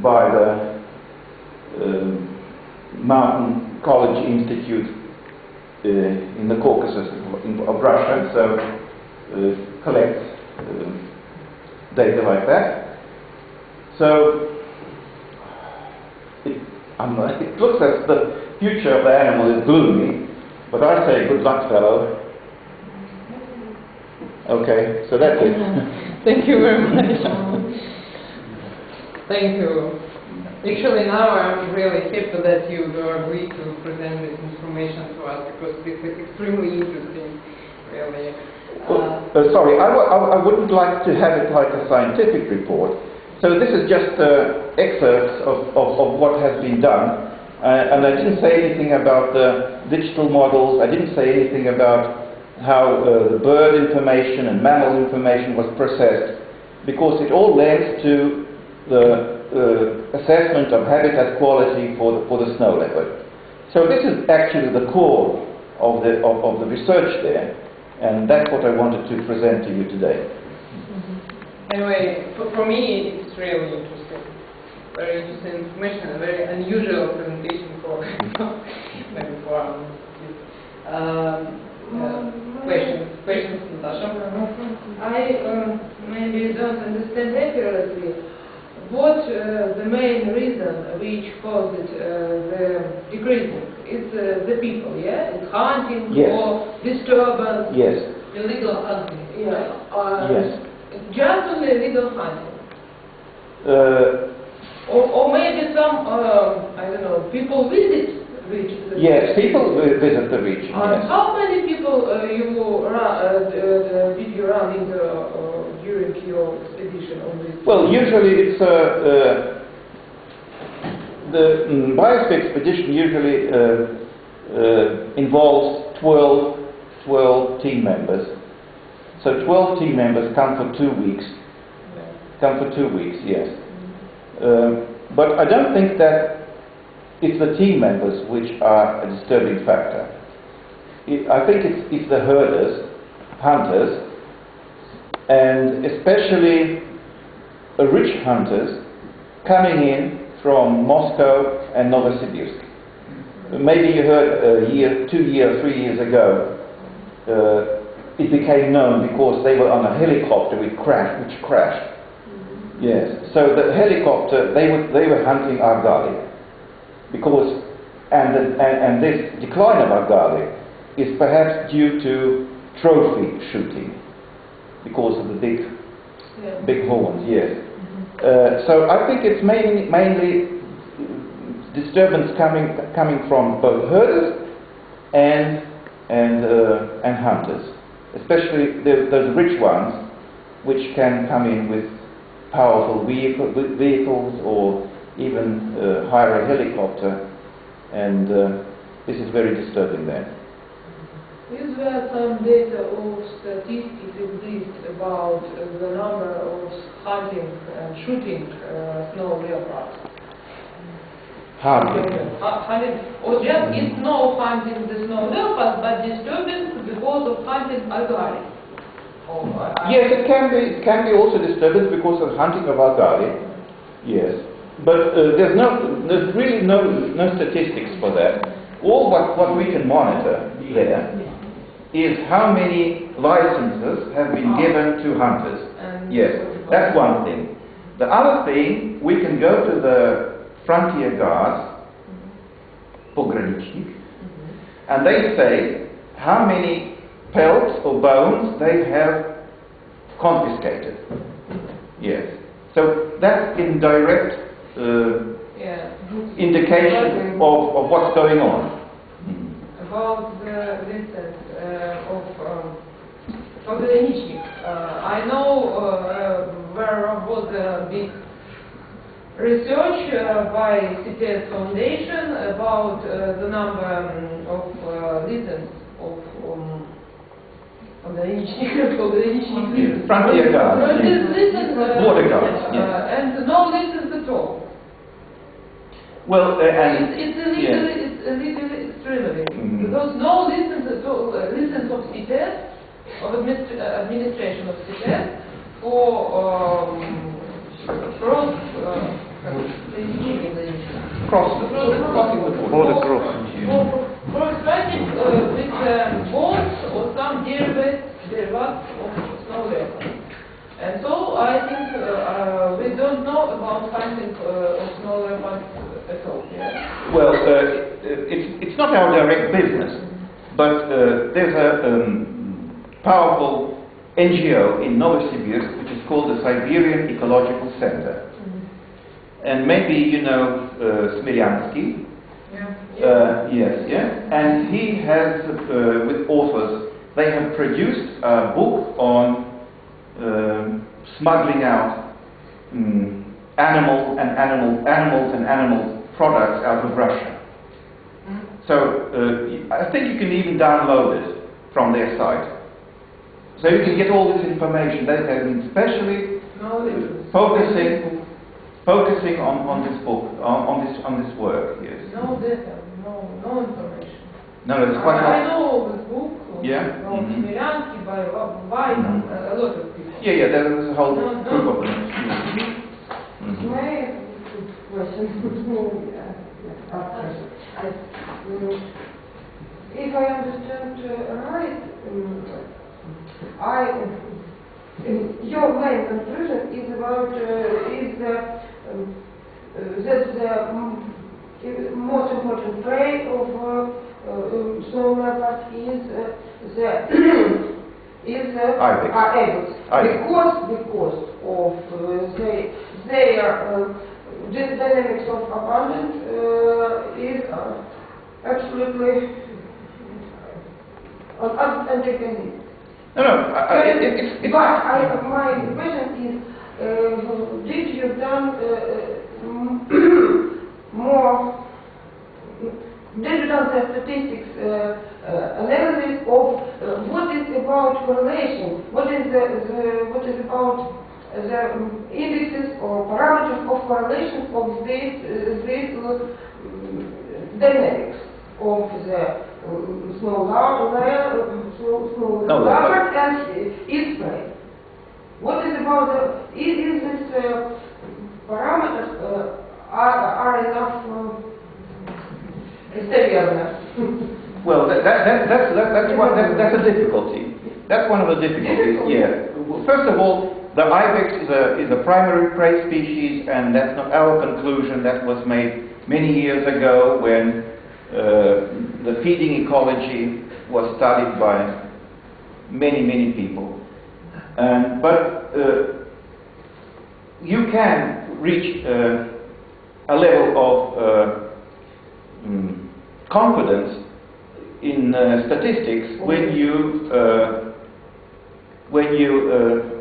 by the Mountain College Institute in the Caucasus of Russia, so collects data like that. So it looks as the future of the animal is gloomy, but I say good luck, fellow. Okay, so that's it. Thank you very much. Thank you. Actually, now I'm really happy that you agreed to present this information to us, because this is extremely interesting, really. Sorry, I wouldn't like to have it like a scientific report. So this is just excerpts of what has been done. And I didn't say anything about the digital models. I didn't say anything about how the bird information and mammal information was processed, because it all lends to the assessment of habitat quality for the snow leopard. So this is actually the core of the research there, and that's what I wanted to present to you today. Anyway, for me it's really interesting. Very interesting information, a very unusual presentation for maybe for questions, Natasha. I maybe don't understand accurately what the main reason which caused the decreasing. It's the people, yeah? It's hunting, yes, or disturbance? Yes. Illegal hunting, yeah. Yes. Just only illegal hunting? Or maybe some, I don't know, people visit regions? Yes, people visit the region, yes. How many people did you run into during your expedition on this? Well, usually it's the BIOSPHERE expedition usually involves 12 team members. So 12 team members come for 2 weeks. Come for 2 weeks, yes. But I don't think that it's the team members which are a disturbing factor. I think it's the herders, hunters, and especially rich hunters coming in from Moscow and Novosibirsk. Maybe you heard 2 years, 3 years ago, it became known because they were on a helicopter which crashed. Yes, so the helicopter, they were hunting argali, because and this decline of argali is perhaps due to trophy shooting because of the big horns. Yes. So I think it's mainly disturbance coming from both herders and hunters, especially those rich ones, which can come in with powerful vehicles or even hire a helicopter, and this is very disturbing then. Is there some data or statistics exist about the number of hunting and shooting snow leopards? Hunting? Or just it's no hunting the snow leopards, but disturbance because of hunting argali? Yes, it can be also disturbance because of hunting of argali. Yes, but there's really no statistics for that. All what we can monitor there is how many licenses have been given to hunters. Yes, that's one thing. The other thing, we can go to the frontier guards, pogranichnik, and they say how many pelts or bones they have confiscated. Yes. So that's indirect indication of what's going on. About the license of pogranichnik, I know there was a big research by CTS Foundation about the number of license of frontier guards, border guards, and no license at all. Well, and it's illegally extremely, because no license at all, license of CTS, of administration of CTS for Crossing the border. Cross-riding with boats or some derivatives of snow leopard. And so I think we don't know about hunting of snow leopards at all. Yeah? Well, it's not our direct business, but there's a powerful NGO in Novosibirsk which is called the Siberian Ecological Center. And maybe you know Smilyansky. Yes, yeah. And he has, with authors, they have produced a book on smuggling out animals and animal products out of Russia. So I think you can even download it from their site. So you can get all this information. They have been specially focusing on this book, on this work. Yes. No data, no information. No, it's quite. I know this book. Yeah. Smilyansky, by a lot of people. Yeah, there is a whole group of them. My question. If I understand right, your main conclusion is about that the most important prey of snow leopard is ibex. Because of their dynamics of abundance is absolutely untaken. No, my question is, did you done the statistics analysis of what is about correlation? What is about the indexes or parameters of correlation of these dynamics of the snow leopard and its prey? What is about is this parameters are enough? Well, that's a difficulty. That's one of the difficulties. Yeah. Well, first of all, the ibex is a primary prey species, and that's not our conclusion. That was made many years ago when the feeding ecology was studied by many people. But you can reach a level of confidence in statistics when you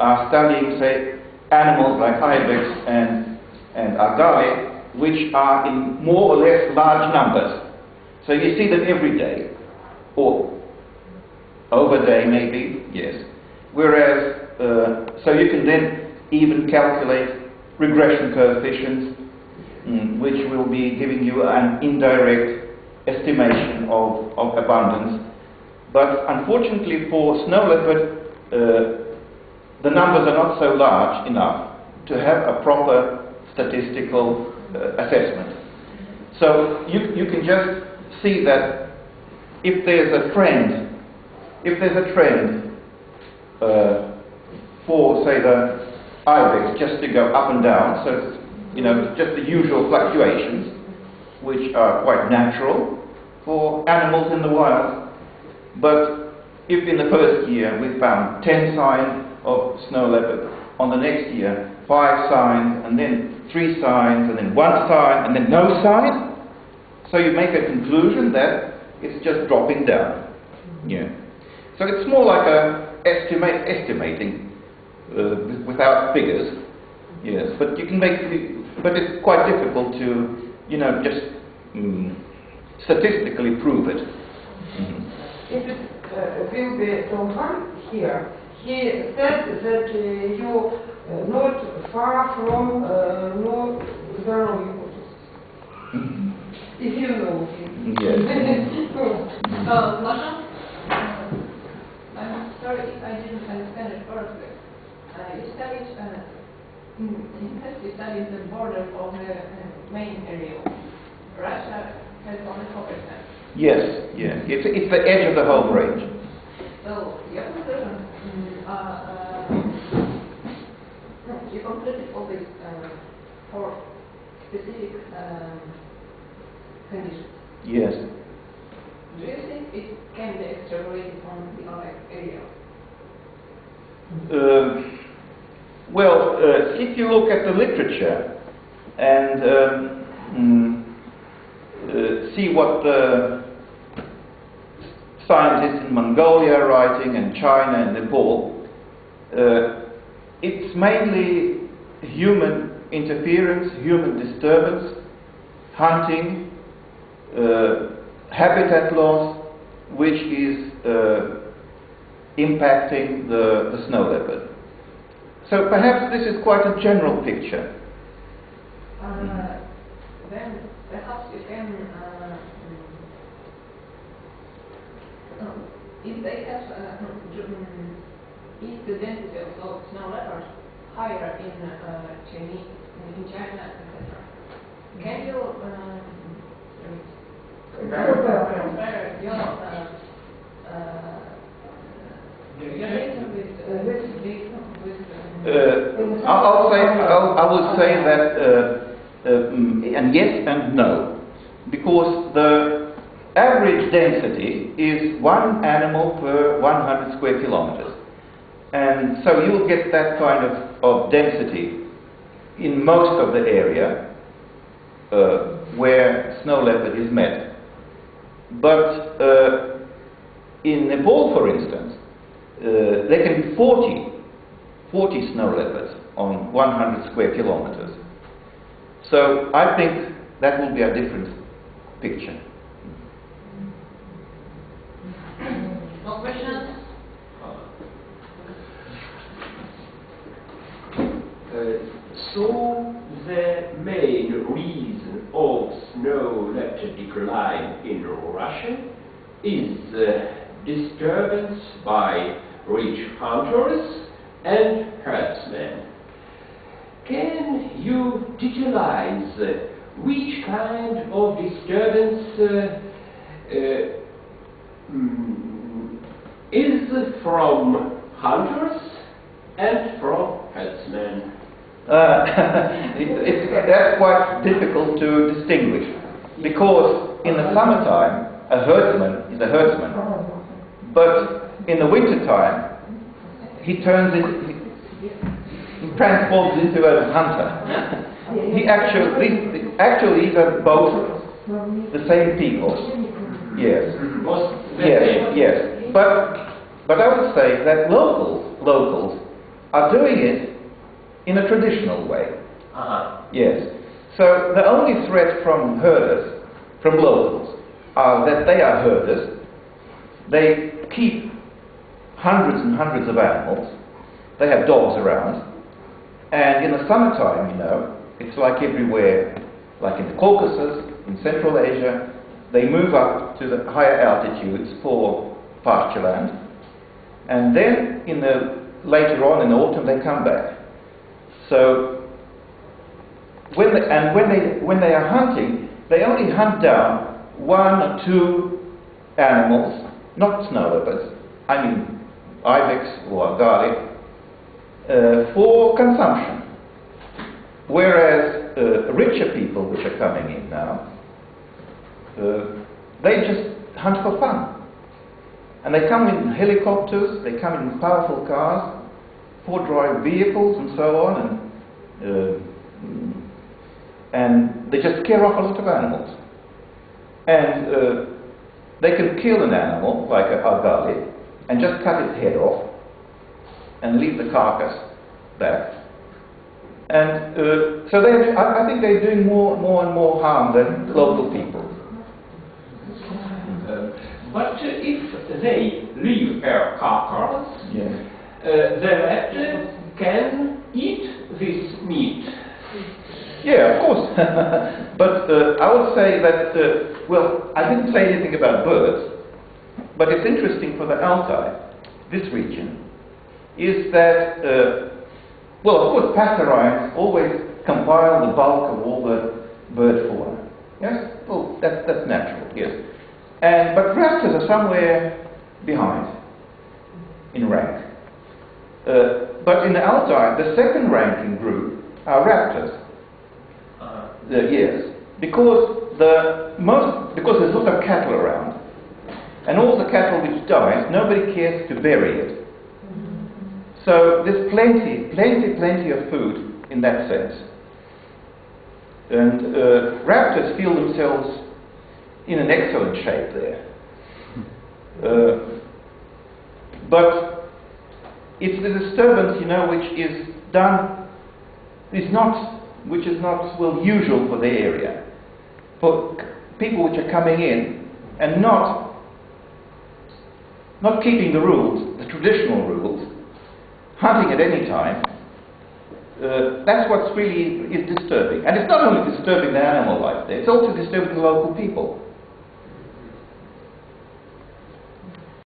are studying, say, animals like ibex and agave, which are in more or less large numbers. So you see them every day, or over day maybe, yes. Whereas, so you can then even calculate regression coefficients, which will be giving you an indirect estimation of abundance. But unfortunately for snow leopard, the numbers are not so large enough to have a proper statistical assessment. So you can just see that if there's a trend, for, say, the ibex just to go up and down, so it's, just the usual fluctuations, which are quite natural for animals in the wild. But if in the first year we found 10 signs of snow leopard, on the next year 5 signs, and then 3 signs, and then 1 sign, and then no sign, so you make a conclusion that it's just dropping down. Yeah. So it's more like estimating without figures. Yes, but you can but it's quite difficult to, just statistically prove it. If it will be so hard here, he said that you not far from no Zoologists. If you know him. Yes. Masha? I'm sorry, I didn't understand it correctly. You studied in university is the border of the main area. Russia has only 4%. Yes, yeah. It's the edge of the home range. So, your conclusion, you completed all these 4 specific conditions. Yes. Do you think it can be extrapolated on the other area? Well, if you look at the literature and see what the scientists in Mongolia are writing, and China and Nepal, it's mainly human interference, human disturbance, hunting, habitat loss, which is impacting the snow leopard. So perhaps this is quite a general picture. Then perhaps you can, if they have, is the density of snow leopards higher in China, etc.? Can you compare your data with I would say that and yes and no, because the average density is 1 animal per 100 square kilometers, and so you'll get that kind of density in most of the area where snow leopard is met. But in Nepal, for instance, there can be 40 snow leopards on 100 square kilometers. So I think that will be a different picture. More questions? So the main reason of snow leopard decline in Russia is disturbance by rich hunters and herdsmen. Can you detailize which kind of disturbance is from hunters and from herdsmen? That's quite difficult to distinguish, because in the summertime a herdsman is a herdsman, but in the wintertime he transforms into a hunter. He actually these are both the same people. Yes. Yes. But I would say that locals are doing it in a traditional way. Yes. So the only threat from herders, from locals, are that they are herders. They keep hundreds and hundreds of animals. They have dogs around. And in the summertime, you know, it's like everywhere, like in the Caucasus, in Central Asia, they move up to the higher altitudes for pasture land. And then later on in the autumn, they come back. So when they are hunting, they only hunt down 1 or 2 animals, not snow leopards, I mean ibex or agari, for consumption. Whereas richer people which are coming in now, they just hunt for fun. And they come in helicopters, they come in powerful cars, 4-drive vehicles and so on, and they just scare off a lot of animals. And they can kill an animal, like a agari, and just cut its head off, and leave the carcass back. And so I think they're doing more and more harm than local people. But if they leave a carcass, Yes. the leopard can eat this meat. Yeah, of course. But I would say that, well, I didn't say anything about birds, but it's interesting for the Altai, this region, is that, well, of course, passerines always compile the bulk of all the bird fauna. Yes? Well, that's natural, yes. But raptors are somewhere behind in rank. But in the Altai, the second ranking group are raptors. Yes, because there's a lot of cattle around, and all the cattle which dies, nobody cares to bury it. So there's plenty of food in that sense. And raptors feel themselves in an excellent shape there. But it's the disturbance, which is not well usual for the area. For people which are coming in and not keeping the rules, the traditional rules, hunting at any time, that's what really is disturbing. And it's not only disturbing the animal life there, it's also disturbing the local people.